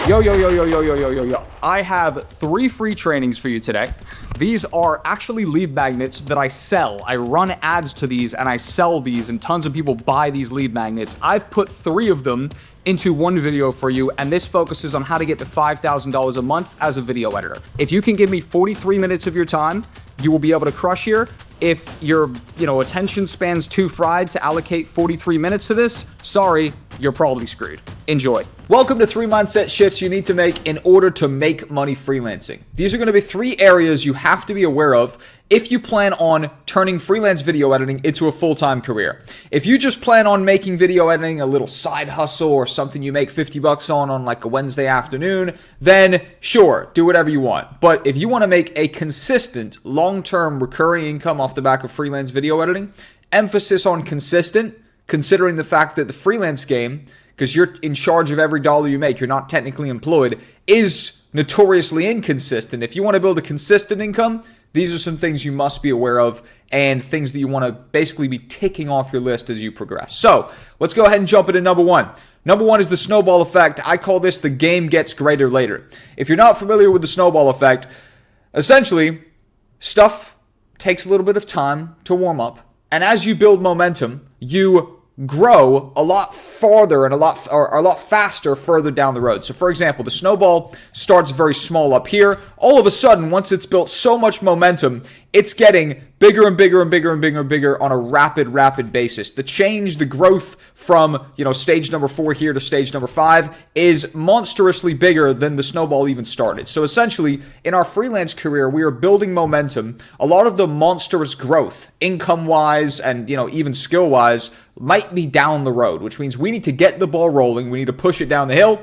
Yo, yo, yo, yo, yo, yo, yo, yo, yo. I have 3 free trainings for you today. These are actually lead magnets that I sell. I run ads to these and I sell these, and tons of people buy these lead magnets. I've put 3 of them into one video for you, and this focuses on how to get to $5,000 a month as a video editor. If you can give me 43 minutes of your time, you will be able to crush here. If your, attention span's too fried to allocate 43 minutes to this, sorry, you're probably screwed. Enjoy. Welcome to 3 mindset shifts you need to make in order to make money freelancing. These are going to be 3 areas you have to be aware of if you plan on turning freelance video editing into a full-time career. If you just plan on making video editing a little side hustle or something you make 50 bucks on like a Wednesday afternoon, then sure, do whatever you want. But if you want to make a consistent, long-term recurring income off the back of freelance video editing, emphasis on consistent, considering the fact that the freelance game, because you're in charge of every dollar you make, you're not technically employed, is notoriously inconsistent. If you want to build a consistent income, these are some things you must be aware of and things that you want to basically be ticking off your list as you progress. So let's go ahead and jump into number 1. Number 1 is the snowball effect. I call this the game gets greater later. If you're not familiar with the snowball effect, essentially, stuff takes a little bit of time to warm up. And as you build momentum, you grow a lot farther and a lot faster further down the road. So for example, the snowball starts very small up here. All of a sudden, once it's built so much momentum, it's getting bigger and bigger and bigger and bigger and bigger on a rapid basis. The change, the growth from, stage number 4 here to stage number 5 is monstrously bigger than the snowball even started. So essentially, in our freelance career, we are building momentum. A lot of the monstrous growth, income-wise and, even skill-wise, might be down the road, which means we need to get the ball rolling. We need to push it down the hill.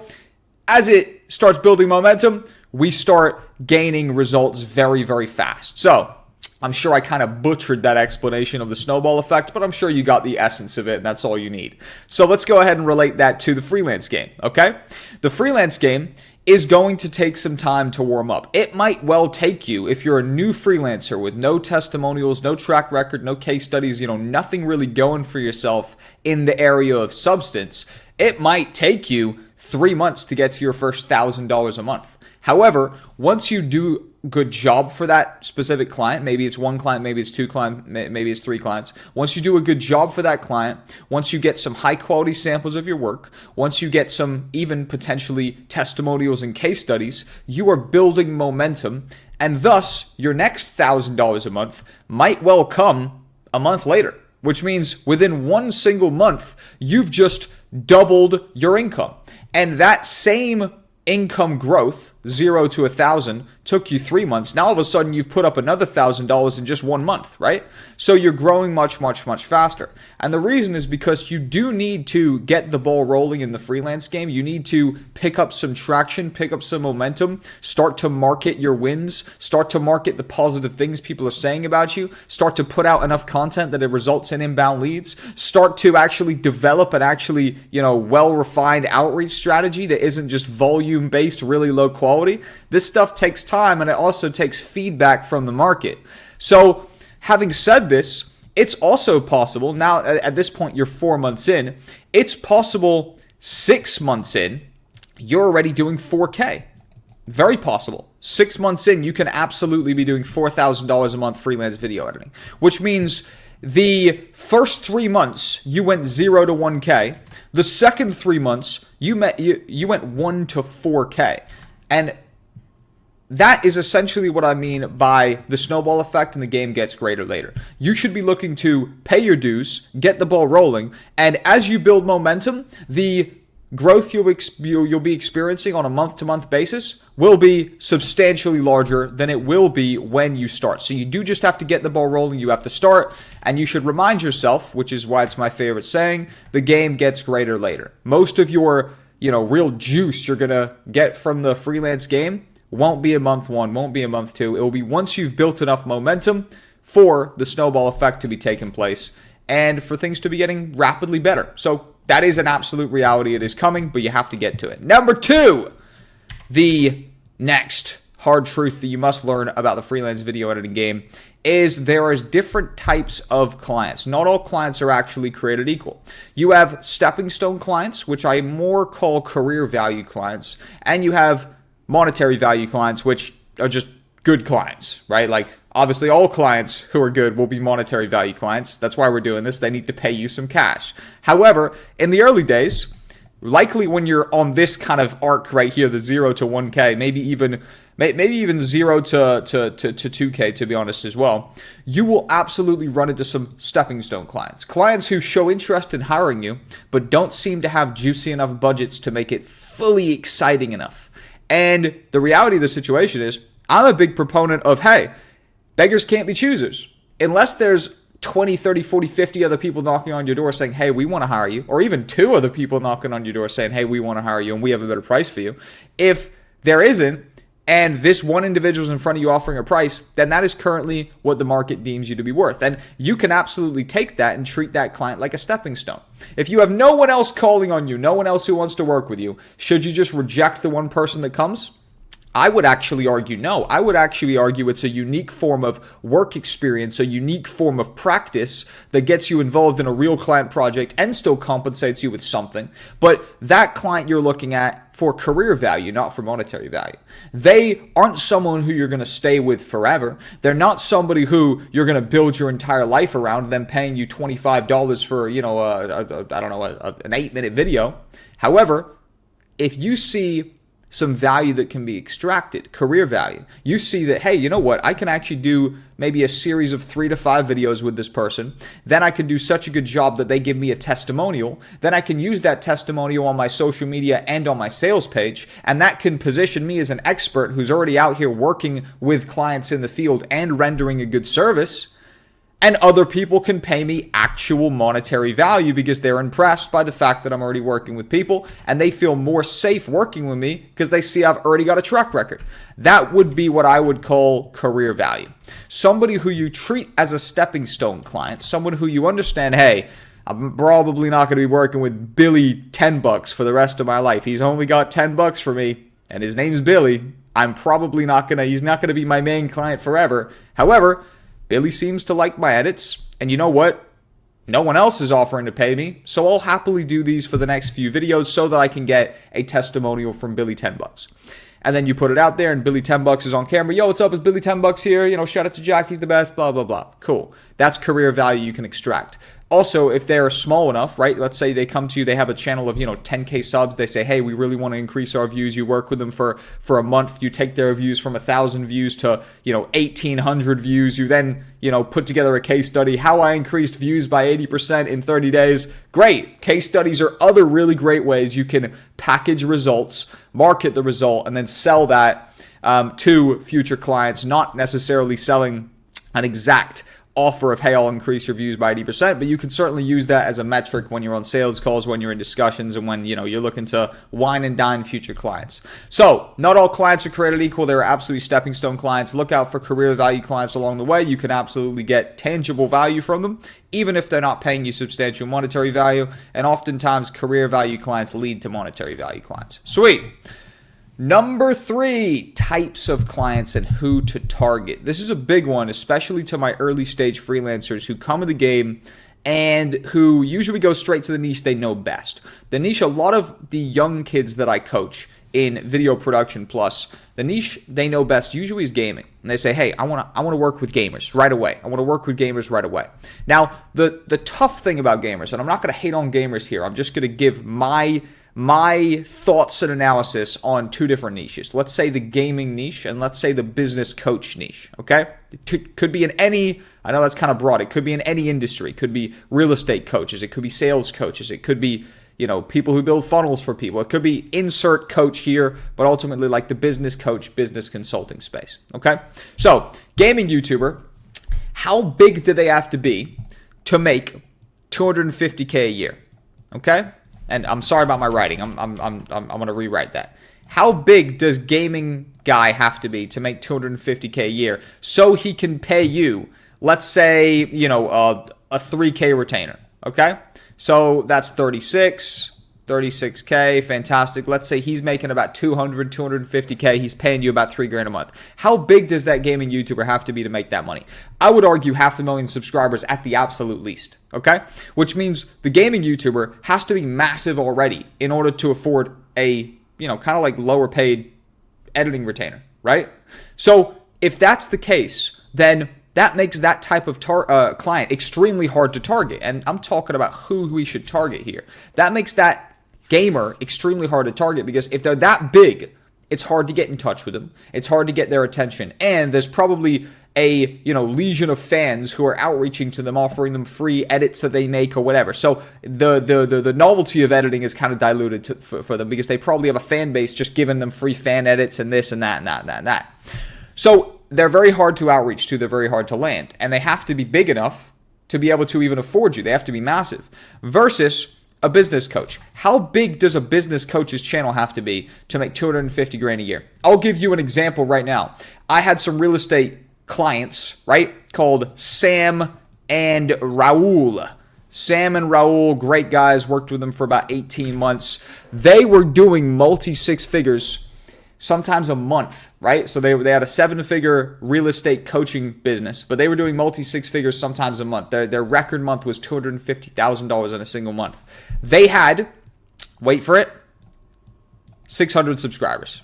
As it starts building momentum, we start gaining results very, very fast. So I'm sure I kind of butchered that explanation of the snowball effect, but I'm sure you got the essence of it, and that's all you need. So let's go ahead and relate that to the freelance game, okay? The freelance game is going to take some time to warm up. It might well take you, if you're a new freelancer with no testimonials, no track record, no case studies, nothing really going for yourself in the area of substance, it might take you 3 months to get to your first $1,000 a month. However, once you do a good job for that specific client, maybe it's 1 client, maybe it's 2 clients, maybe it's 3 clients. Once you do a good job for that client, once you get some high quality samples of your work, once you get some even potentially testimonials and case studies, you are building momentum, and thus your next $1,000 a month might well come a month later, which means within 1 single month, you've just doubled your income. And that same income growth, 0 to 1,000, took you 3 months. Now all of a sudden you've put up another $1,000 in just 1 month, right? So you're growing much faster. And the reason is because you do need to get the ball rolling in the freelance game. You need to pick up some traction, pick up some momentum, start to market your wins, start to market the positive things people are saying about you, start to put out enough content that it results in inbound leads, start to actually develop an actually, well-refined outreach strategy that isn't just volume-based, really low quality. This stuff takes time, and it also takes feedback from the market. So having said this, it's also possible, now at this point you're 4 months in, it's possible 6 months in, you're already doing 4K. Very possible. 6 months in, you can absolutely be doing $4,000 a month freelance video editing, which means the first 3 months you went 0 to 1K. The second 3 months you went 1 to 4K. And that is essentially what I mean by the snowball effect, and the game gets greater later. You should be looking to pay your dues, get the ball rolling, and as you build momentum, the growth you'll be experiencing on a month-to-month basis will be substantially larger than it will be when you start. So you do just have to get the ball rolling. You have to start, and you should remind yourself, which is why it's my favorite saying, the game gets greater later. Most of your real juice you're going to get from the freelance game won't be in month 1, won't be in month 2. It will be once you've built enough momentum for the snowball effect to be taking place and for things to be getting rapidly better. So that is an absolute reality. It is coming, but you have to get to it. Number 2, the next hard truth that you must learn about the freelance video editing game is there is different types of clients. Not all clients are actually created equal. You have stepping stone clients, which I more call career value clients, and you have monetary value clients, which are just good clients, right? Like obviously all clients who are good will be monetary value clients. That's why we're doing this. They need to pay you some cash. However, in the early days, likely when you're on this kind of arc right here, the 0 to 1K, maybe even 0 to 2K, to be honest as well, you will absolutely run into some stepping stone clients. Clients who show interest in hiring you, but don't seem to have juicy enough budgets to make it fully exciting enough. And the reality of the situation is, I'm a big proponent of, hey, beggars can't be choosers. Unless there's 20, 30, 40, 50 other people knocking on your door saying, hey, we want to hire you, or even 2 other people knocking on your door saying, hey, we want to hire you and we have a better price for you. If there isn't, and this one individual is in front of you offering a price, then that is currently what the market deems you to be worth. And you can absolutely take that and treat that client like a stepping stone. If you have no one else calling on you, no one else who wants to work with you, should you just reject the one person that comes? I would actually argue no. I would actually argue it's a unique form of work experience, a unique form of practice that gets you involved in a real client project and still compensates you with something. But that client you're looking at for career value, not for monetary value. They aren't someone who you're going to stay with forever. They're not somebody who you're going to build your entire life around, them paying you $25 for, an 8-minute video. However, if you see some value that can be extracted, career value. You see that, hey, you know what? I can actually do maybe a series of 3 to 5 videos with this person. Then I can do such a good job that they give me a testimonial. Then I can use that testimonial on my social media and on my sales page. And that can position me as an expert who's already out here working with clients in the field and rendering a good service. And other people can pay me actual monetary value because they're impressed by the fact that I'm already working with people and they feel more safe working with me because they see I've already got a track record. That would be what I would call career value. Somebody who you treat as a stepping stone client, someone who you understand, hey, I'm probably not going to be working with Billy $10 for the rest of my life. He's only got $10 for me and his name's Billy. He's not going to be my main client forever. However, Billy seems to like my edits, and you know what? No one else is offering to pay me, so I'll happily do these for the next few videos so that I can get a testimonial from Billy $10. And then you put it out there, and Billy $10 is on camera. Yo, what's up? It's Billy $10 here. Shout out to Jack. He's the best. Blah, blah, blah. Cool. That's career value you can extract. Also, if they're small enough, right? Let's say they come to you, they have a channel of, 10K subs. They say, hey, we really want to increase our views. You work with them for a month. You take their views from 1,000 views to, 1,800 views. You then, put together a case study. How I increased views by 80% in 30 days. Great. Case studies are other really great ways you can package results, market the result, and then sell that to future clients, not necessarily selling an exact offer of, hey, I'll increase your views by 80%, but you can certainly use that as a metric when you're on sales calls, when you're in discussions, and when, you're looking to wine and dine future clients. So not all clients are created equal. There are absolutely stepping stone clients. Look out for career value clients along the way. You can absolutely get tangible value from them, even if they're not paying you substantial monetary value. And oftentimes career value clients lead to monetary value clients. Sweet. Number 3, types of clients and who to target. This is a big one, especially to my early stage freelancers who come in the game and who usually go straight to the niche they know best. The niche, a lot of the young kids that I coach in Video Production Plus, the niche they know best usually is gaming. And they say, hey, I want to work with gamers right away. I want to work with gamers right away. Now, the tough thing about gamers, and I'm not going to hate on gamers here, I'm just going to give my thoughts and analysis on 2 different niches. Let's say the gaming niche and let's say the business coach niche, okay? It could be in any, I know that's kind of broad, it could be in any industry. It could be real estate coaches, it could be sales coaches, it could be, people who build funnels for people. It could be insert coach here, but ultimately like the business coach, business consulting space, okay? So, gaming YouTuber, how big do they have to be to make $250K a year, okay? And I'm sorry about my writing. I'm going to rewrite that. How big does gaming guy have to be to make $250K a year so he can pay you, let's say, a $3K retainer, okay? So that's 36 36K, fantastic. Let's say he's making about 250K. He's paying you about $3,000 a month. How big does that gaming YouTuber have to be to make that money? I would argue 500,000 subscribers at the absolute least, okay? Which means the gaming YouTuber has to be massive already in order to afford a, kind of like lower paid editing retainer, right? So if that's the case, then that makes that type of client extremely hard to target. And I'm talking about who we should target here. That makes that gamer extremely hard to target because if they're that big, it's hard to get in touch with them. It's hard to get their attention. And there's probably a, legion of fans who are outreaching to them, offering them free edits that they make or whatever. So the novelty of editing is kind of diluted for them because they probably have a fan base just giving them free fan edits and this and that and that and that and that. So they're very hard to outreach to. They're very hard to land. And they have to be big enough to be able to even afford you. They have to be massive. Versus a business coach. How big does a business coach's channel have to be to make $250,000 a year? I'll give you an example right now. I had some real estate clients, right, called Sam and Raul. Sam and Raul, great guys, worked with them for about 18 months. They were doing multi-six figures sometimes a month, right? So they had a 7-figure real estate coaching business, but they were doing multi-six figures sometimes a month. Their record month was $250,000 in a single month. They had, wait for it, 600 subscribers.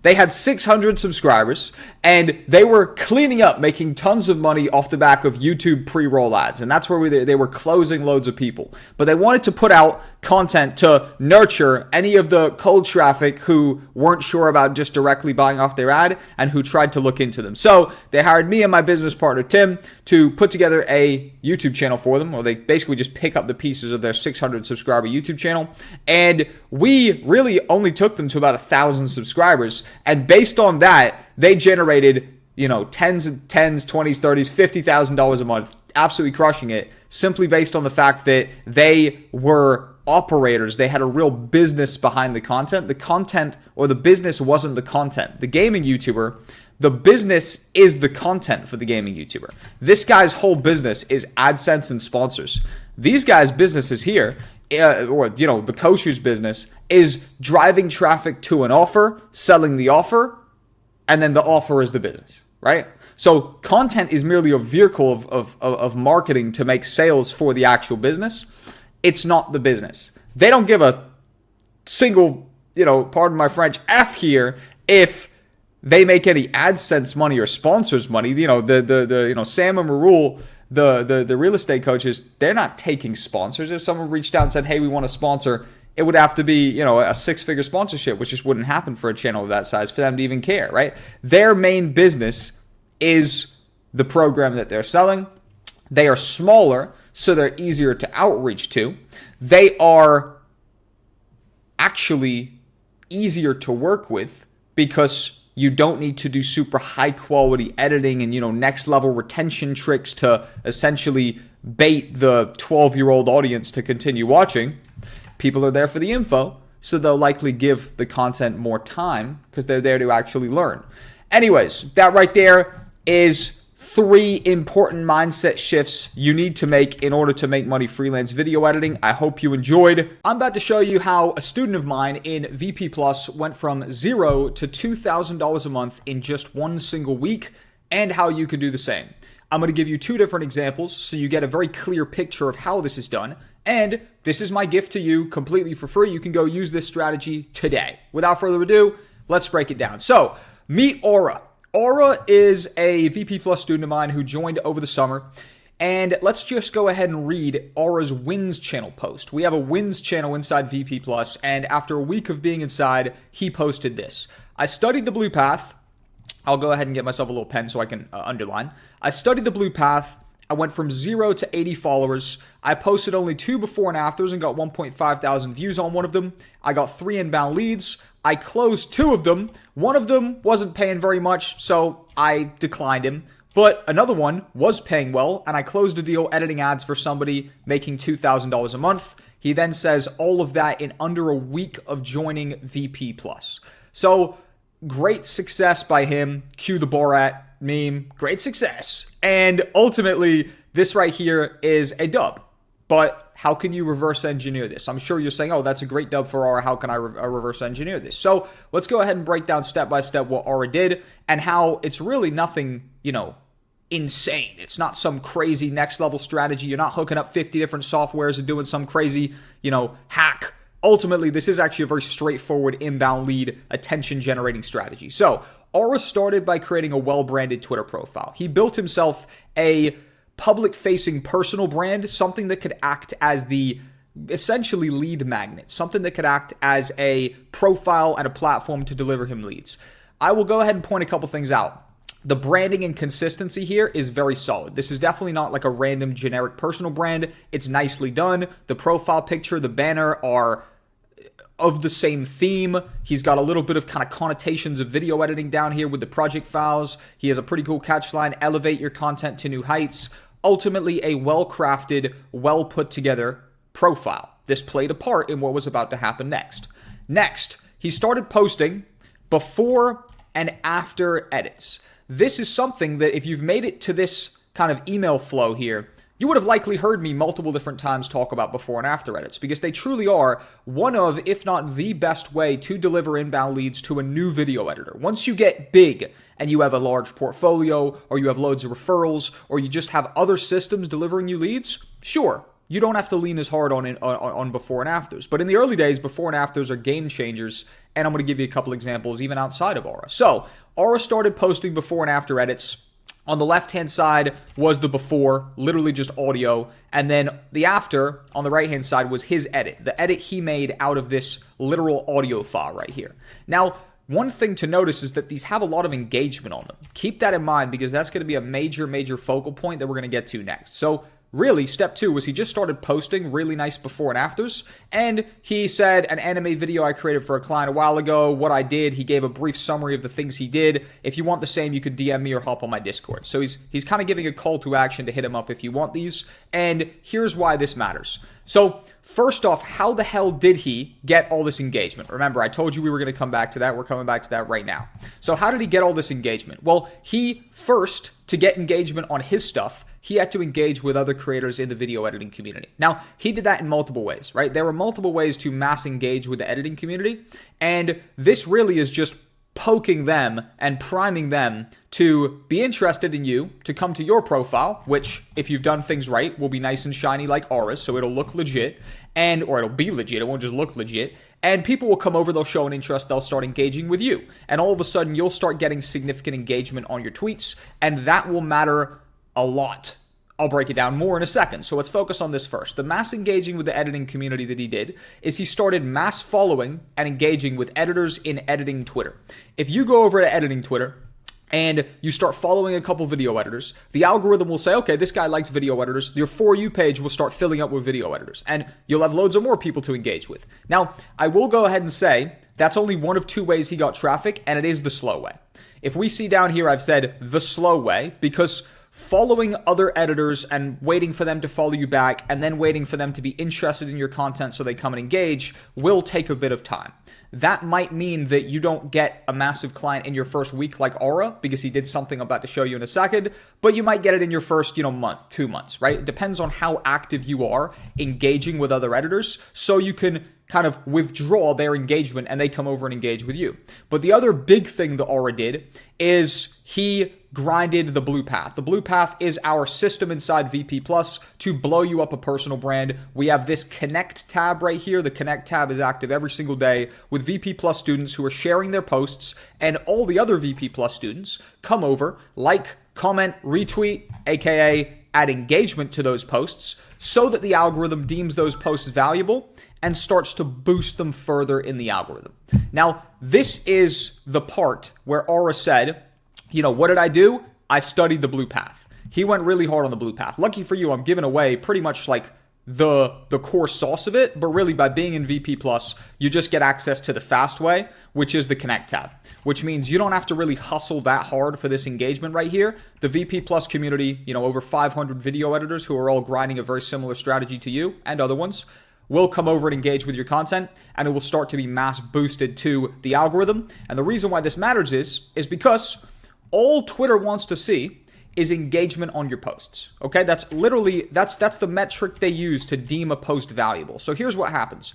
They had 600 subscribers, and they were cleaning up, making tons of money off the back of YouTube pre-roll ads. And that's where they were closing loads of people. But they wanted to put out content to nurture any of the cold traffic who weren't sure about just directly buying off their ad and who tried to look into them. So they hired me and my business partner, Tim, to put together a YouTube channel for them, or they basically just pick up the pieces of their 600 subscriber YouTube channel. And we really only took them to about 1,000 subscribers. And based on that, they generated, tens, 20s, 30s, $50,000 a month, absolutely crushing it, simply based on the fact that they were operators. They had a real business behind the content. The content or the business wasn't the content. The gaming YouTuber, the business is the content for the gaming YouTuber. This guy's whole business is AdSense and sponsors. These guys' businesses here, the coach's business, is driving traffic to an offer, selling the offer, and then the offer is the business, right? So content is merely a vehicle of marketing to make sales for the actual business. It's not the business. They don't give a single, pardon my French, F here if they make any AdSense money or sponsors money. Sam and Marul, the real estate coaches, they're not taking sponsors. If someone reached out and said, hey, we want to sponsor, it would have to be, a 6-figure sponsorship, which just wouldn't happen for a channel of that size for them to even care, right? Their main business is the program that they're selling. They are smaller, so they're easier to outreach to. They are actually easier to work with because you don't need to do super high quality editing and, next level retention tricks to essentially bait the 12-year-old audience to continue watching. People are there for the info, so they'll likely give the content more time because they're there to actually learn. Anyways, that right there is 3 important mindset shifts you need to make in order to make money freelance video editing. I hope you enjoyed. I'm about to show you how a student of mine in VP Plus went from $0 to $2,000 a month in just one single week, and how you can do the same. I'm going to give you 2 different examples so you get a very clear picture of how this is done. And this is my gift to you completely for free. You can go use this strategy today. Without further ado, let's break it down. So meet Aura. Aura is a VP Plus student of mine who joined over the summer. And let's just go ahead and read Aura's Wins channel post. We have a Wins channel inside VP Plus, and after a week of being inside, he posted this. I studied the blue path. I'll go ahead and get myself a little pen so I can underline. I studied the blue path. I went from 0 to 80 followers. I posted only 2 before and afters and got 1.5 thousand views on one of them. I got 3 inbound leads. I closed 2 of them. One of them wasn't paying very much, so I declined him. But another one was paying well, and I closed a deal editing ads for somebody making $2,000 a month. He then says all of that in under a week of joining VP Plus. So great success by him. Cue the Borat meme. Great success. And ultimately, this right here is a dub. but how can you reverse engineer this? I'm sure you're saying, oh, that's a great dub for Aura. How can I reverse engineer this? So let's go ahead and break down step by step what Aura did and how it's really nothing, insane. It's not some crazy next level strategy. You're not hooking up 50 different softwares and doing some crazy, hack. Ultimately, this is actually a very straightforward inbound lead attention generating strategy. So Aura started by creating a well-branded Twitter profile. He built himself a public-facing personal brand, something that could act as the essentially lead magnet, something that could act as a profile and a platform to deliver him leads. I will go ahead and point a couple things out. The branding and consistency here is very solid. This is definitely not like a random generic personal brand. It's nicely done. The profile picture, the banner are of the same theme. He's got a little bit of kind of connotations of video editing down here with the project files. He has a pretty cool catchline, elevate your content to new heights. Ultimately, a well-crafted, well-put-together profile. This played a part in what was about to happen next. Next, he started posting before and after edits. This is something that if you've made it to this kind of email flow here, you would have likely heard me multiple different times talk about before and after edits because they truly are one of, if not the best way to deliver inbound leads to a new video editor. Once you get big and you have a large portfolio or you have loads of referrals or you just have other systems delivering you leads, sure, you don't have to lean as hard on before and afters. But in the early days, before and afters are game changers, and I'm going to give you a couple examples even outside of Aura. So Aura started posting before and after edits. On the left-hand side was the before, literally just audio, and then the after on the right-hand side was his edit, the edit he made out of this literal audio file right here. Now, one thing to notice is that these have a lot of engagement on them. Keep that in mind because that's going to be a major focal point that we're going to get to next. So really, step 2 was he just started posting really nice before and afters, and he said an anime video I created for a client a while ago, what I did, he gave a brief summary of the things he did. If you want the same, you could DM me or hop on my Discord. So he's kind of giving a call to action to hit him up if you want these, and here's why this matters. So first off, how the hell did he get all this engagement? Remember, I told you we were going to come back to that. We're coming back to that right now. So how did he get all this engagement? Well, he first, to get engagement on his stuff, he had to engage with other creators in the video editing community. Now, he did that in multiple ways, right? There were multiple ways to mass engage with the editing community, and this really is just poking them and priming them to be interested in you, to come to your profile, which, if you've done things right, will be nice and shiny like Aura's, so it'll look legit, or it'll be legit, it won't just look legit, and people will come over, they'll show an interest, they'll start engaging with you, and all of a sudden, you'll start getting significant engagement on your tweets, and that will matter a lot. I'll break it down more in a second. So let's focus on this first. The mass engaging with the editing community that he did is he started mass following and engaging with editors in editing Twitter. If you go over to editing Twitter and you start following a couple video editors, the algorithm will say, okay, this guy likes video editors. Your For You page will start filling up with video editors, and you'll have loads of more people to engage with. Now, I will go ahead and say that's only one of 2 ways he got traffic, and it is the slow way. If we see down here, I've said the slow way because following other editors and waiting for them to follow you back and then waiting for them to be interested in your content so they come and engage will take a bit of time. That might mean that you don't get a massive client in your first week like Aura because he did something I'm about to show you in a second, but you might get it in your first, month, 2 months, right? It depends on how active you are engaging with other editors so you can kind of withdraw their engagement and they come over and engage with you. But the other big thing that Aura did is he grinded the Blue Path. The Blue Path is our system inside VP Plus to blow you up a personal brand. We have this Connect tab right here. The Connect tab is active every single day with VP Plus students who are sharing their posts, and all the other VP Plus students come over, like, comment, retweet, aka add engagement to those posts so that the algorithm deems those posts valuable and starts to boost them further in the algorithm. Now, this is the part where Aura said, what did I do? I studied the Blue Path. He went really hard on the Blue Path. Lucky for you, I'm giving away pretty much like the core sauce of it, but really by being in VP Plus, you just get access to the fast way, which is the Connect tab, which means you don't have to really hustle that hard for this engagement right here. The VP Plus community, over 500 video editors who are all grinding a very similar strategy to you and other ones, will come over and engage with your content, and it will start to be mass boosted to the algorithm. And the reason why this matters is because all Twitter wants to see is engagement on your posts. Okay, that's literally that's the metric they use to deem a post valuable. So here's what happens.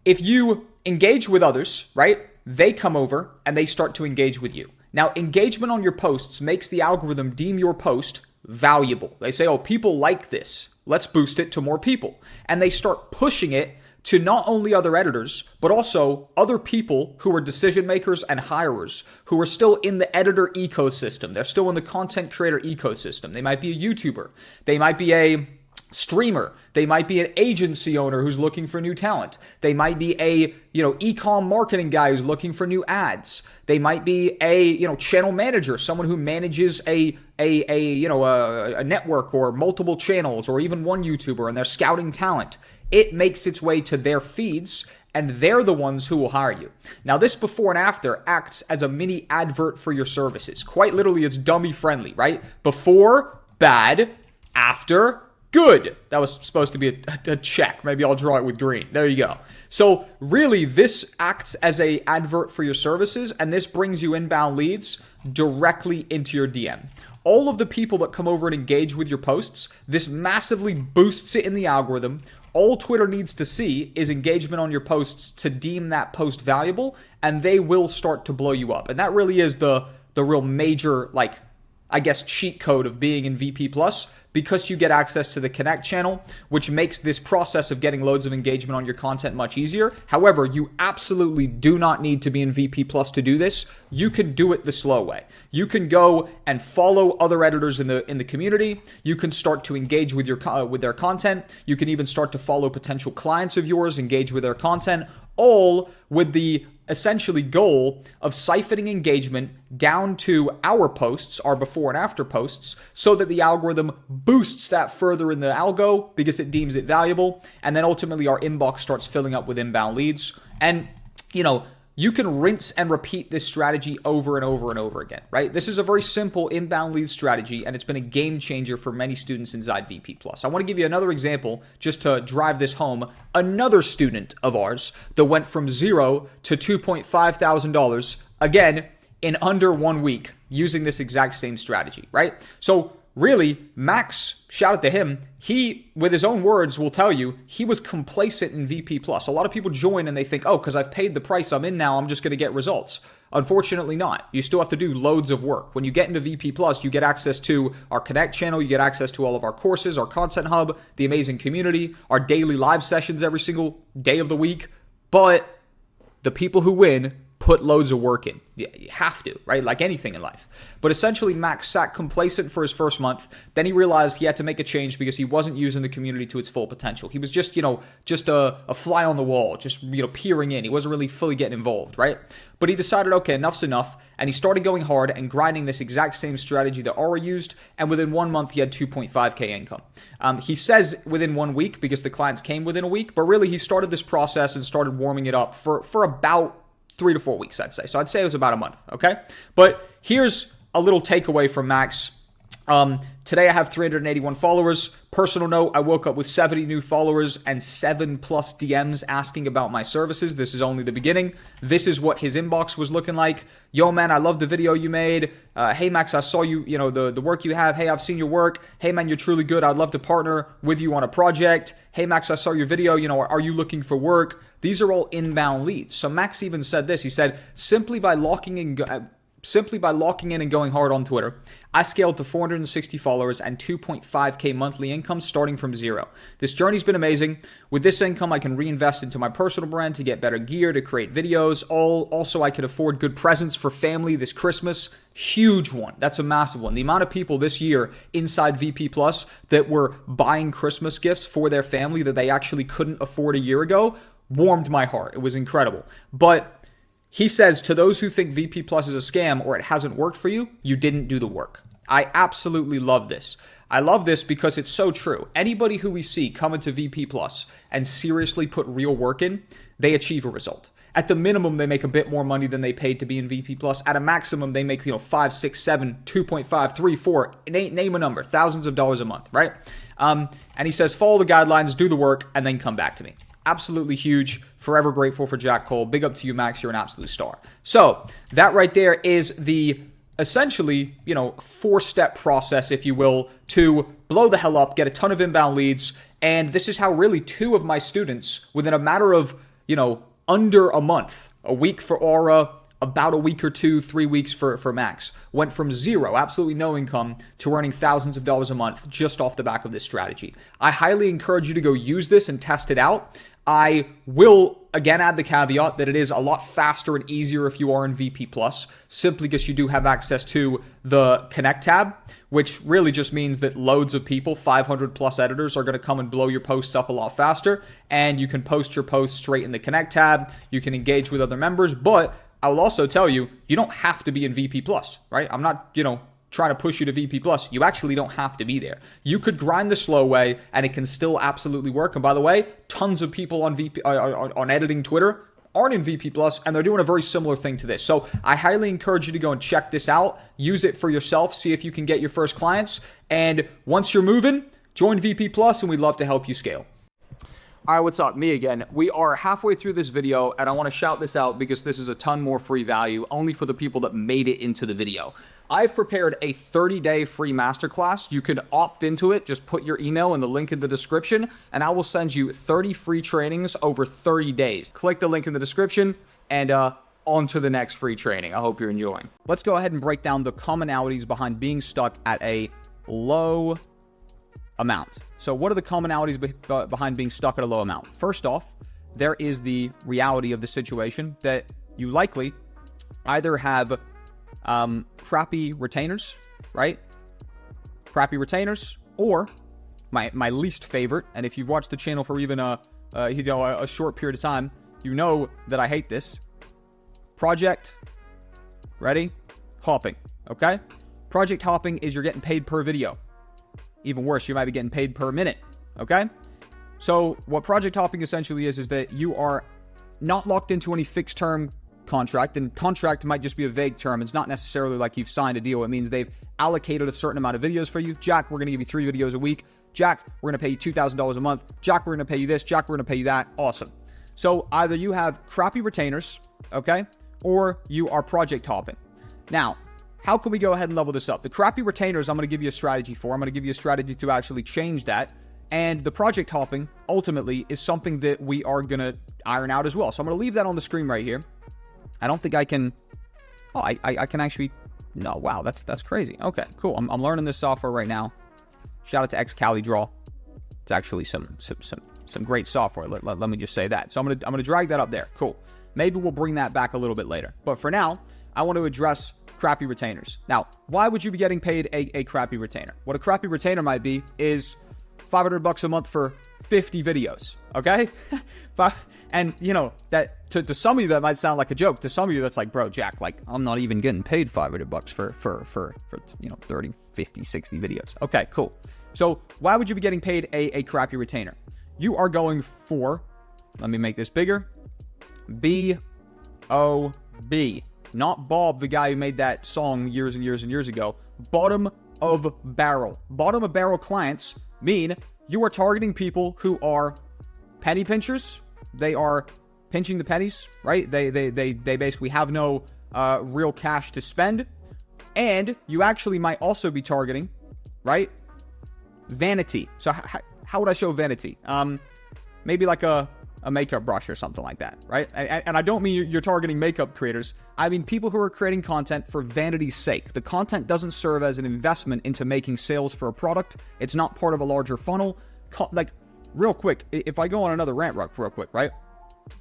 If you engage with others, right, they come over and they start to engage with you. Now, engagement on your posts makes the algorithm deem your post valuable. They say, oh, people like this. Let's boost it to more people. And they start pushing it to not only other editors, but also other people who are decision makers and hirers who are still in the editor ecosystem. They're still in the content creator ecosystem. They might be a YouTuber. They might be a streamer. They might be an agency owner who's looking for new talent. They might be a, e-com marketing guy who's looking for new ads. They might be a, channel manager, someone who manages a network or multiple channels or even one YouTuber, and they're scouting talent. It makes its way to their feeds, and they're the ones who will hire you. Now, this before and after acts as a mini advert for your services. Quite literally, it's dummy friendly, right? Before, bad. After, good. That was supposed to be a check. Maybe I'll draw it with green. There you go. So really, this acts as a advert for your services, and this brings you inbound leads directly into your DM. All of the people that come over and engage with your posts, this massively boosts it in the algorithm. All Twitter needs to see is engagement on your posts to deem that post valuable, and they will start to blow you up. And that really is the real major, cheat code of being in VP+, because you get access to the Connect channel, which makes this process of getting loads of engagement on your content much easier. However, you absolutely do not need to be in VP+ to do this. You can do it the slow way. You can go and follow other editors in the community. You can start to engage with their content. You can even start to follow potential clients of yours, engage with their content, all with the essentially goal of siphoning engagement down to our posts, our before and after posts, so that the algorithm boosts that further in the algo because it deems it valuable. And then ultimately our inbox starts filling up with inbound leads. And, you can rinse and repeat this strategy over and over and over again, right? This is a very simple inbound lead strategy, and it's been a game changer for many students inside VP+. I want to give you another example just to drive this home. Another student of ours that went from $0 to $2.5 thousand, again, in under 1 week using this exact same strategy, right? So really, Max, shout out to him, he, with his own words, will tell you he was complacent in VP+. A lot of people join and they think, oh, because I've paid the price I'm in now, I'm just going to get results. Unfortunately not. You still have to do loads of work. When you get into VP+, you get access to our Connect channel, you get access to all of our courses, our content hub, the amazing community, our daily live sessions every single day of the week. But the people who win put loads of work in. You have to, right? Like anything in life. But essentially, Max sat complacent for his first month. Then he realized he had to make a change because he wasn't using the community to its full potential. He was just a fly on the wall, just, peering in. He wasn't really fully getting involved, right? But he decided, okay, enough's enough. And he started going hard and grinding this exact same strategy that Aura used. And within 1 month, he had 2.5K income. He says within 1 week because the clients came within a week. But really, he started this process and started warming it up for about 3 to 4 weeks, I'd say. So I'd say it was about a month, okay? But here's a little takeaway from Max. Today I have 381 followers. Personal note, I woke up with 70 new followers and 7+ DMs asking about my services. This is only the beginning. This is what his inbox was looking like. Yo, man, I love the video you made. Hey, Max, I saw you, the work you have. Hey, I've seen your work. Hey, man, you're truly good. I'd love to partner with you on a project. Hey, Max, I saw your video. Are you looking for work? These are all inbound leads. So Max even said this. He said, simply by locking in and going hard on Twitter, I scaled to 460 followers and 2.5K monthly income starting from $0. This journey's been amazing. With this income, I can reinvest into my personal brand to get better gear, to create videos. Also, I could afford good presents for family this Christmas. Huge one. That's a massive one. The amount of people this year inside VP Plus that were buying Christmas gifts for their family that they actually couldn't afford a year ago warmed my heart. It was incredible. But he says, to those who think VP Plus is a scam or it hasn't worked for you, you didn't do the work. I absolutely love this. I love this because it's so true. Anybody who we see come into VP Plus and seriously put real work in, they achieve a result. At the minimum, they make a bit more money than they paid to be in VP Plus. At a maximum, they make 5, 6, 7, 2.5, 3, 4, name a number, thousands of dollars a month, right? And he says, follow the guidelines, do the work, and then come back to me. Absolutely huge. Forever grateful for Jack Cole. Big up to you, Max. You're an absolute star. So that right there is the essentially, 4-step process, if you will, to blow the hell up, get a ton of inbound leads. And this is how really 2 of my students, within a matter of, under a month, a week for Aura, about a week or 2, 3 weeks for Max, went from zero, absolutely no income, to earning thousands of dollars a month just off the back of this strategy. I highly encourage you to go use this and test it out. I will, again, add the caveat that it is a lot faster and easier if you are in VP Plus, simply because you do have access to the Connect tab, which really just means that loads of people, 500 plus editors, are going to come and blow your posts up a lot faster, and you can post your posts straight in the Connect tab. You can engage with other members, but I will also tell you, you don't have to be in VP Plus, right? I'm not, trying to push you to VP Plus. You actually don't have to be there. You could grind the slow way, and it can still absolutely work. And by the way, tons of people on on editing Twitter aren't in VP Plus, and they're doing a very similar thing to this. So I highly encourage you to go and check this out. Use it for yourself. See if you can get your first clients. And once you're moving, join VP Plus, and we'd love to help you scale. All right, what's up? Me again. We are halfway through this video, and I want to shout this out because this is a ton more free value only for the people that made it into the video. I've prepared a 30-day free masterclass. You can opt into it. Just put your email in the link in the description, and I will send you 30 free trainings over 30 days. Click the link in the description, and on to the next free training. I hope you're enjoying. Let's go ahead and break down the commonalities behind being stuck at a low amount. So what are the commonalities behind being stuck at a low amount? First off, there is the reality of the situation that you likely either have crappy retainers, right? Crappy retainers, or my least favorite, and if you've watched the channel for even a short period of time, you know that I hate this. Project, ready? Hopping, okay? Project hopping is you're getting paid per video. Even worse, you might be getting paid per minute, okay? So what project hopping essentially is that you are not locked into any fixed term contract, and contract might just be a vague term. It's not necessarily like you've signed a deal. It means they've allocated a certain amount of videos for you. Jack, we're going to give you 3 videos a week. Jack, we're going to pay you $2,000 a month. Jack, we're going to pay you this. Jack, we're going to pay you that. Awesome. So either you have crappy retainers, okay, or you are project hopping. Now, how can we go ahead and level this up? The crappy retainers, I'm going to give you a strategy for. I'm going to give you a strategy to actually change that. And the project hopping, ultimately, is something that we are going to iron out as well. So I'm going to leave that on the screen right here. I don't think I can... Oh, I can actually... No, wow, that's crazy. Okay, cool. I'm learning this software right now. Shout out to xCaliDraw. It's actually some great software. Let me just say that. So I'm gonna drag that up there. Cool. Maybe we'll bring that back a little bit later. But for now, I want to address crappy retainers. Now, why would you be getting paid a crappy retainer? What a crappy retainer might be is $500 a month for 50 videos. Okay? And, that to some of you, that might sound like a joke. To some of you, that's like, bro, Jack, like, I'm not even getting paid $500 for 30, 50, 60 videos. Okay, cool. So why would you be getting paid a crappy retainer? You are going for, let me make this bigger, B-O-B. Not Bob, the guy who made that song years and years and years ago. Bottom of barrel. Bottom of barrel clients mean you are targeting people who are penny pinchers. They are pinching the pennies, right? They basically have no real cash to spend. And you actually might also be targeting, right, vanity. So how would I show vanity? Maybe like a makeup brush or something like that, right? And I don't mean you're targeting makeup creators. I mean people who are creating content for vanity's sake. The content doesn't serve as an investment into making sales for a product. It's not part of a larger funnel. Like, real quick, if I go on another rant real quick, right?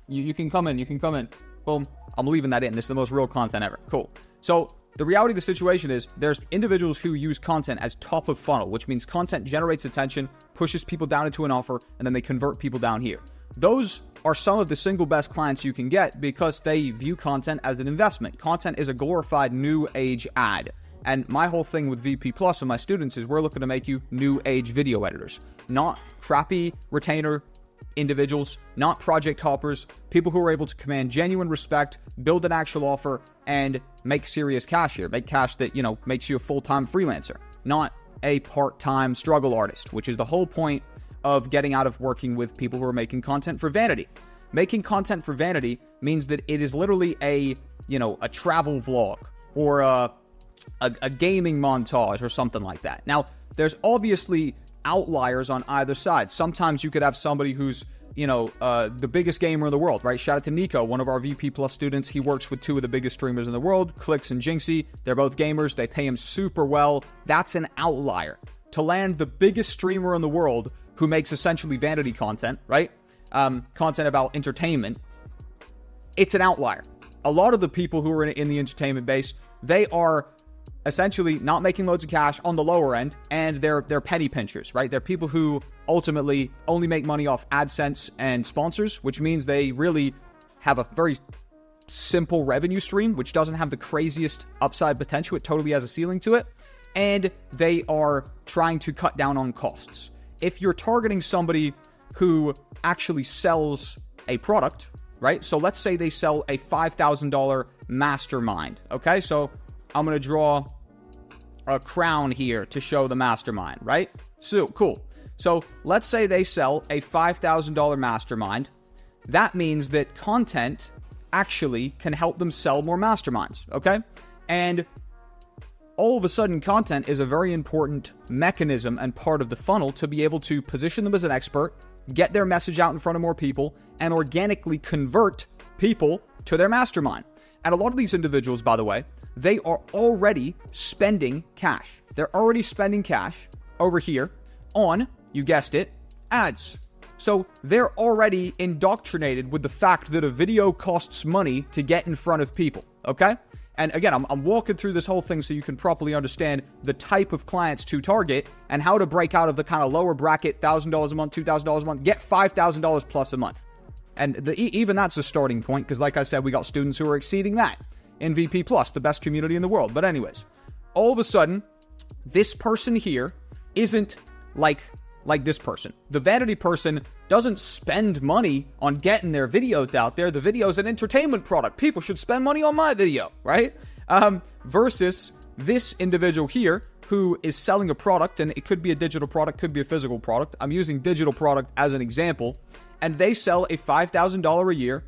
You can come in. Boom. I'm leaving that in. This is the most real content ever. Cool. So the reality of the situation is there's individuals who use content as top of funnel, which means content generates attention, pushes people down into an offer, and then they convert people down here. Those are some of the single best clients you can get because they view content as an investment. Content is a glorified new age ad. And my whole thing with VP Plus and my students is we're looking to make you new age video editors, not crappy retainer individuals, not project hoppers, people who are able to command genuine respect, build an actual offer, and make serious cash here. Make cash that, makes you a full-time freelancer, not a part-time struggle artist, which is the whole point of getting out of working with people who are making content for vanity. Making content for vanity means that it is literally a travel vlog or a gaming montage or something like that. Now, there's obviously outliers on either side. Sometimes you could have somebody who's, the biggest gamer in the world, right? Shout out to Nico, one of our VP Plus students. He works with two of the biggest streamers in the world, Clicks and Jinxie. They're both gamers. They pay him super well. That's an outlier. To land the biggest streamer in the world who makes essentially vanity content, right? Content about entertainment, it's an outlier. A lot of the people who are in the entertainment base, they are essentially not making loads of cash on the lower end, and they're penny pinchers, right? They're people who ultimately only make money off AdSense and sponsors, which means they really have a very simple revenue stream, which doesn't have the craziest upside potential. It totally has a ceiling to it. And they are trying to cut down on costs. If you're targeting somebody who actually sells a product, right? So let's say they sell a $5,000 mastermind, okay? So I'm going to draw a crown here to show the mastermind, right? So, cool. So let's say they sell a $5,000 mastermind. That means that content actually can help them sell more masterminds, okay? And all of a sudden, content is a very important mechanism and part of the funnel to be able to position them as an expert, get their message out in front of more people, and organically convert people to their mastermind. And a lot of these individuals, by the way, they are already spending cash. They're already spending cash over here on, you guessed it, ads. So they're already indoctrinated with the fact that a video costs money to get in front of people, okay? And again, I'm walking through this whole thing so you can properly understand the type of clients to target and how to break out of the kind of lower bracket, $1,000 a month, $2,000 a month, get $5,000 plus a month. And even that's a starting point, because like I said, we got students who are exceeding that in VP Plus, the best community in the world. But anyways, all of a sudden, this person here isn't like this person. The vanity person doesn't spend money on getting their videos out there. The video is an entertainment product. People should spend money on my video, right? Versus this individual here who is selling a product, and it could be a digital product, could be a physical product. I'm using digital product as an example. And they sell a $5,000 a year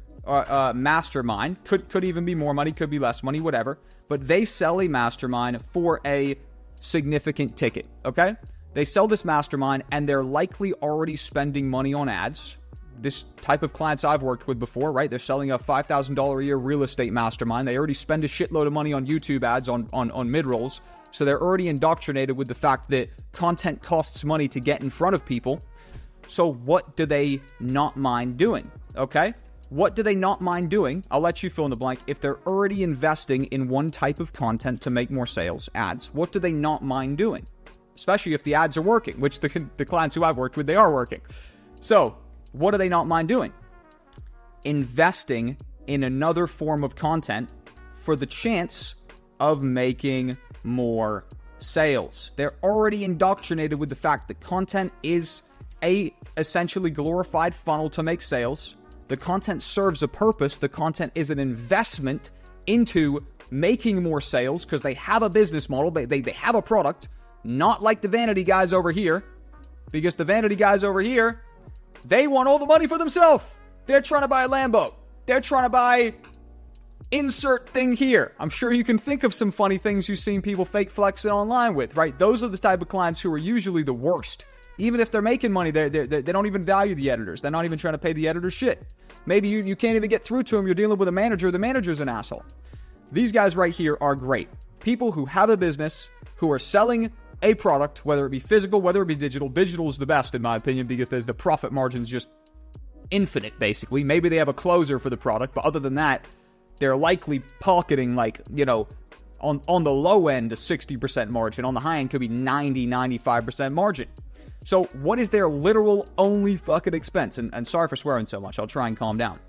mastermind. Could even be more money, could be less money, whatever. But they sell a mastermind for a significant ticket, okay? They sell this mastermind, and they're likely already spending money on ads. This type of clients I've worked with before, right? They're selling a $5,000 a year real estate mastermind. They already spend a shitload of money on YouTube ads on mid-rolls. So they're already indoctrinated with the fact that content costs money to get in front of people. So what do they not mind doing, okay? What do they not mind doing? I'll let you fill in the blank. If they're already investing in one type of content to make more sales, ads, what do they not mind doing? Especially if the ads are working, which the clients who I've worked with, they are working. So what do they not mind doing? Investing in another form of content for the chance of making more sales. They're already indoctrinated with the fact that content is a essentially glorified funnel to make sales. The content serves a purpose. The content is an investment into making more sales because they have a business model. They have a product, not like the vanity guys over here, because the vanity guys over here, they want all the money for themselves. They're trying to buy a Lambo. They're trying to buy insert thing here. I'm sure you can think of some funny things you've seen people fake flexing online with, right? Those are the type of clients who are usually the worst. Even if they're making money, they don't even value the editors. They're not even trying to pay the editors shit. Maybe you can't even get through to them. You're dealing with a manager. The manager's an asshole. These guys right here are great. People who have a business, who are selling a product, whether it be physical, whether it be digital. Digital is the best, in my opinion, because there's the profit margin's just infinite, basically. Maybe they have a closer for the product, but other than that, they're likely pocketing, like, on the low end, a 60% margin. On the high end, could be 90, 95% margin. So what is their literal only fucking expense? And sorry for swearing so much. I'll try and calm down.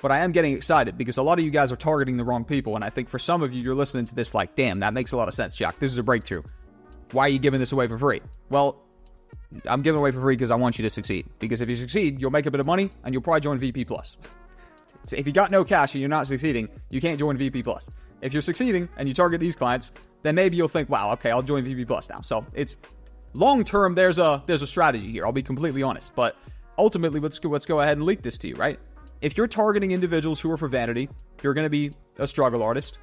But I am getting excited because a lot of you guys are targeting the wrong people. And I think for some of you, you're listening to this like, damn, that makes a lot of sense, Jack. This is a breakthrough. Why are you giving this away for free? Well, I'm giving it away for free because I want you to succeed. Because if you succeed, you'll make a bit of money and you'll probably join VP Plus. So if you got no cash and you're not succeeding, you can't join VP Plus. If you're succeeding and you target these clients, then maybe you'll think, wow, okay, I'll join VP Plus now. So it's long term, there's a strategy here. I'll be completely honest. But ultimately, let's go ahead and leak this to you, right? If you're targeting individuals who are for vanity, you're going to be a struggle artist.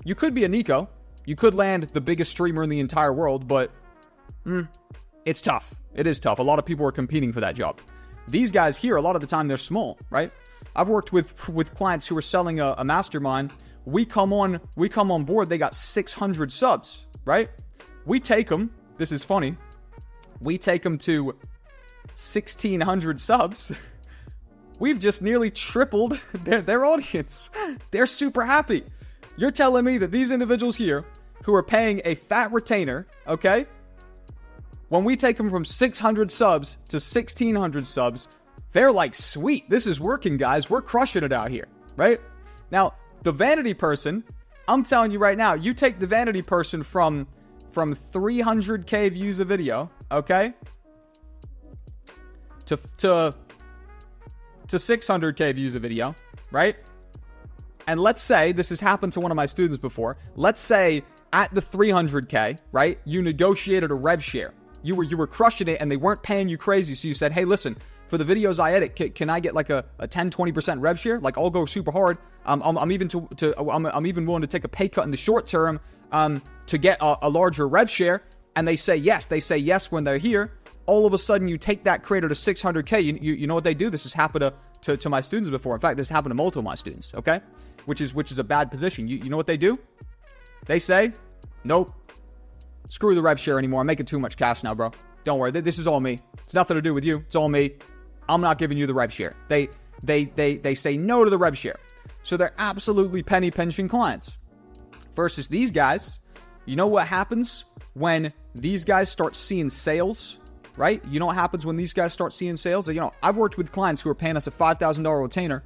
You could be a Nico. You could land the biggest streamer in the entire world, but it's tough. It is tough. A lot of people are competing for that job. These guys here, a lot of the time, they're small, right? I've worked with clients who are selling a mastermind. We come on board, they got 600 subs, right? We take them, this is funny, we take them to 1,600 subs. We've just nearly tripled their audience. They're super happy. You're telling me that these individuals here who are paying a fat retainer, okay? When we take them from 600 subs to 1,600 subs, they're like, sweet, this is working, guys. We're crushing it out here, right? Now, the vanity person, I'm telling you right now, you take the vanity person from 300K views a video, okay? To 600K views a video, right? And let's say, this has happened to one of my students before. Let's say at the 300K, right? You negotiated a rev share. You were crushing it and they weren't paying you crazy. So you said, hey, listen, for the videos I edit, can I get like a 10-20% rev share? Like, I'll go super hard. I'm even willing to take a pay cut in the short term to get a larger rev share. And they say yes. They say yes when they're here. All of a sudden, you take that creator to 600K. You know what they do? This has happened to my students before. In fact, this happened to multiple of my students. Okay, which is a bad position. You know what they do? They say, nope. Screw the rev share anymore. I'm making too much cash now, bro. Don't worry. This is all me. It's nothing to do with you. It's all me. I'm not giving you the rev share. They say no to the rev share. So they're absolutely penny pinching clients. Versus these guys, you know what happens when these guys start seeing sales, right? You know what happens when these guys start seeing sales? You know, I've worked with clients who are paying us a $5,000 retainer.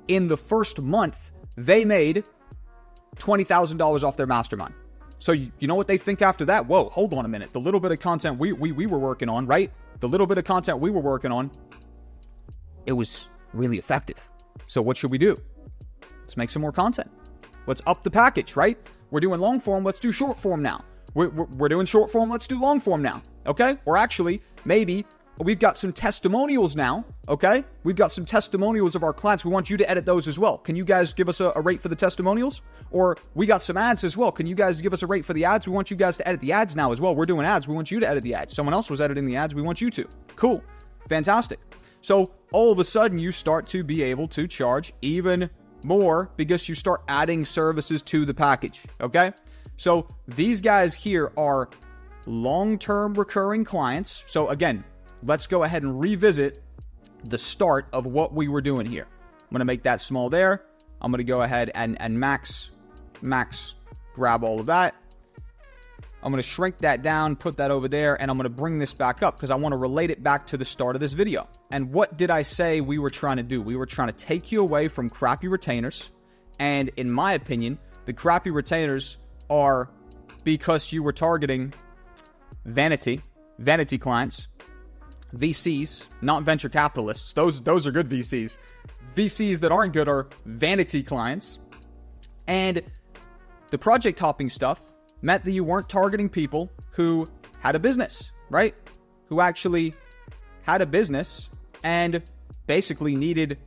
In the first month, they made $20,000 off their mastermind. So you know what they think after that? Whoa, hold on a minute. The little bit of content we were working on, right? The little bit of content we were working on, it was really effective. So what should we do? Let's make some more content. Let's up the package, right? We're doing long form. Let's do short form now. We're doing short form. Let's do long form now. Okay? Or actually, maybe we've got some testimonials now. Okay? We've got some testimonials of our clients. We want you to edit those as well. Can you guys give us a rate for the testimonials? Or we got some ads as well. Can you guys give us a rate for the ads? We want you guys to edit the ads now as well. We're doing ads. We want you to edit the ads. Someone else was editing the ads. We want you to. Cool. Fantastic. So all of a sudden you start to be able to charge even more because you start adding services to the package. Okay? So these guys here are long-term recurring clients. So again, let's go ahead and revisit the start of what we were doing here. I'm going to make that small there. I'm going to go ahead and max grab all of that. I'm going to shrink that down, put that over there, and I'm going to bring this back up because I want to relate it back to the start of this video. And what did I say we were trying to do? We were trying to take you away from crappy retainers. And in my opinion, the crappy retainers are because you were targeting vanity clients, VCs, not venture capitalists. Those are good VCs. VCs that aren't good are vanity clients. And the project hopping stuff meant that you weren't targeting people who had a business, right? Who actually had a business and basically needed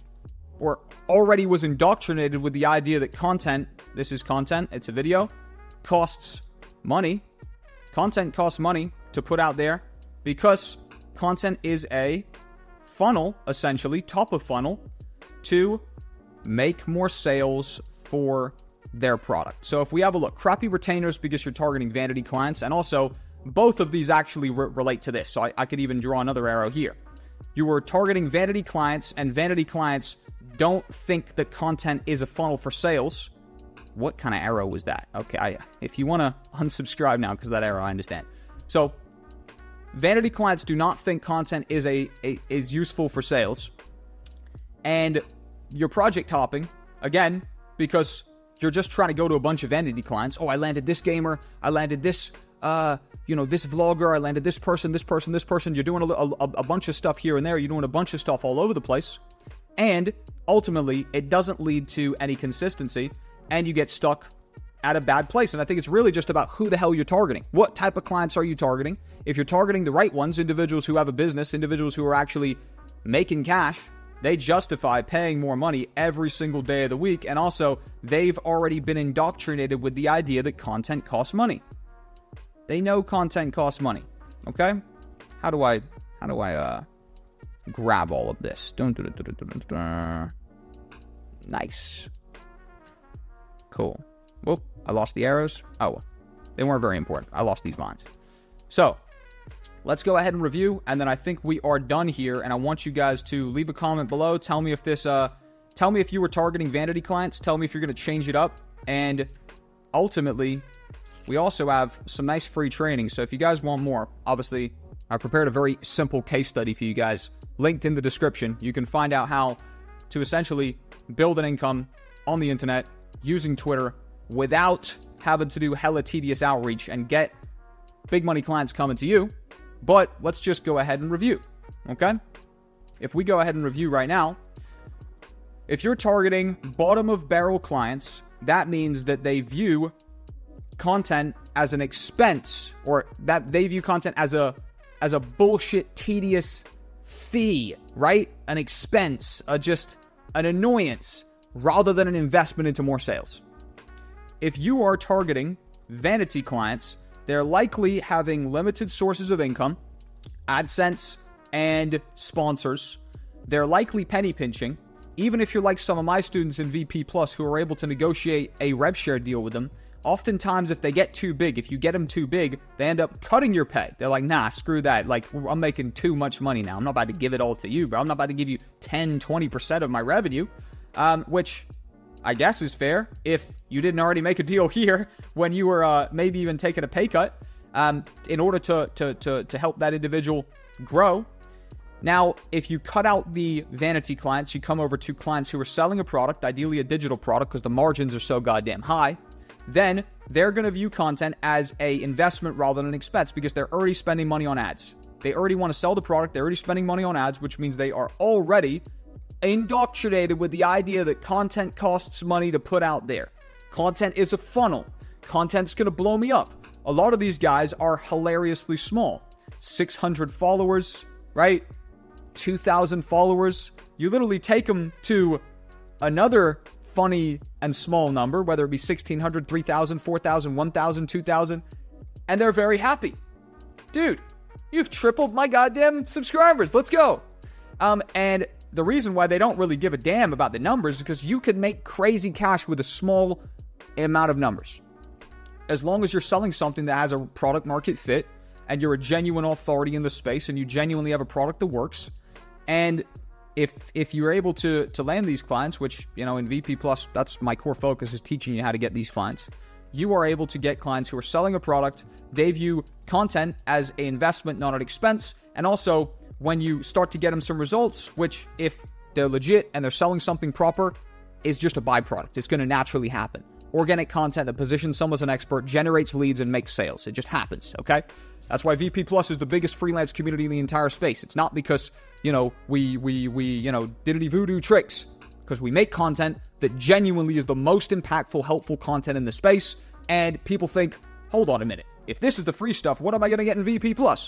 or already was indoctrinated with the idea that content, this is content, it's a video, costs money. Content costs money to put out there because content is a funnel, essentially, top of funnel, to make more sales for their product. So if we have a look, crappy retainers because you're targeting vanity clients, and also both of these actually relate to this. So I could even draw another arrow here. You were targeting vanity clients, and vanity clients don't think that content is a funnel for sales. What kind of arrow was that? Okay, if you want to unsubscribe now because of that arrow, I understand. So vanity clients do not think content is useful for sales. And you're project hopping, again, because you're just trying to go to a bunch of vanity clients. Oh, I landed this gamer. I landed this, this vlogger. I landed this person. You're doing a bunch of stuff here and there. You're doing a bunch of stuff all over the place. And ultimately, it doesn't lead to any consistency. And you get stuck at a bad place. And I think it's really just about who the hell you're targeting. What type of clients are you targeting? If you're targeting the right ones, individuals who have a business, individuals who are actually making cash, they justify paying more money every single day of the week. And also, they've already been indoctrinated with the idea that content costs money. They know content costs money. Okay? How do I grab all of this? Nice. Cool. Whoop, I lost the arrows. Oh, they weren't very important. I lost these lines. So, let's go ahead and review, and then I think we are done here, and I want you guys to leave a comment below. Tell me if tell me if you were targeting vanity clients. Tell me if you're going to change it up, and ultimately, we also have some nice free training. So if you guys want more, obviously, I prepared a very simple case study for you guys, linked in the description. You can find out how to essentially build an income on the internet using Twitter without having to do hella tedious outreach and get big money clients coming to you. But let's just go ahead and review, okay? If we go ahead and review right now, if you're targeting bottom of barrel clients, that means that they view content as an expense, or that they view content as a bullshit, tedious fee, right? An expense, just an annoyance, rather than an investment into more sales. If you are targeting vanity clients, they're likely having limited sources of income, AdSense, and sponsors. They're likely penny pinching. Even if you're like some of my students in VP Plus who are able to negotiate a rev share deal with them, oftentimes if they get too big, if you get them too big, they end up cutting your pay. They're like, nah, screw that. Like, I'm making too much money now. I'm not about to give it all to you, bro. I'm not about to give you 10, 20% of my revenue, which I guess is fair if you didn't already make a deal here when you were maybe even taking a pay cut in order to help that individual grow. Now, if you cut out the vanity clients, you come over to clients who are selling a product, ideally a digital product because the margins are so goddamn high, then they're going to view content as a investment rather than an expense because they're already spending money on ads. They already want to sell the product. They're already spending money on ads, which means they are already indoctrinated with the idea that content costs money to put out there. Content is a funnel. Content's going to blow me up. A lot of these guys are hilariously small. 600 followers, right? 2,000 followers. You literally take them to another funny and small number, whether it be 1,600, 3,000, 4,000, 1,000, 2,000, and they're very happy. Dude, you've tripled my goddamn subscribers. Let's go. And the reason why they don't really give a damn about the numbers is because you can make crazy cash with a small amount of numbers. As long as you're selling something that has a product market fit and you're a genuine authority in the space and you genuinely have a product that works. And if you're able to land these clients, which, you know, in VP Plus, that's my core focus, is teaching you how to get these clients. You are able to get clients who are selling a product. They view content as an investment, not an expense. And also, when you start to get them some results, which if they're legit and they're selling something proper, is just a byproduct. It's going to naturally happen. Organic content that positions someone as an expert, generates leads, and makes sales. It just happens, okay? That's why VP Plus is the biggest freelance community in the entire space. It's not because, you know, we you know, diddly voodoo tricks. Because we make content that genuinely is the most impactful, helpful content in the space. And people think, hold on a minute. If this is the free stuff, what am I going to get in VP Plus?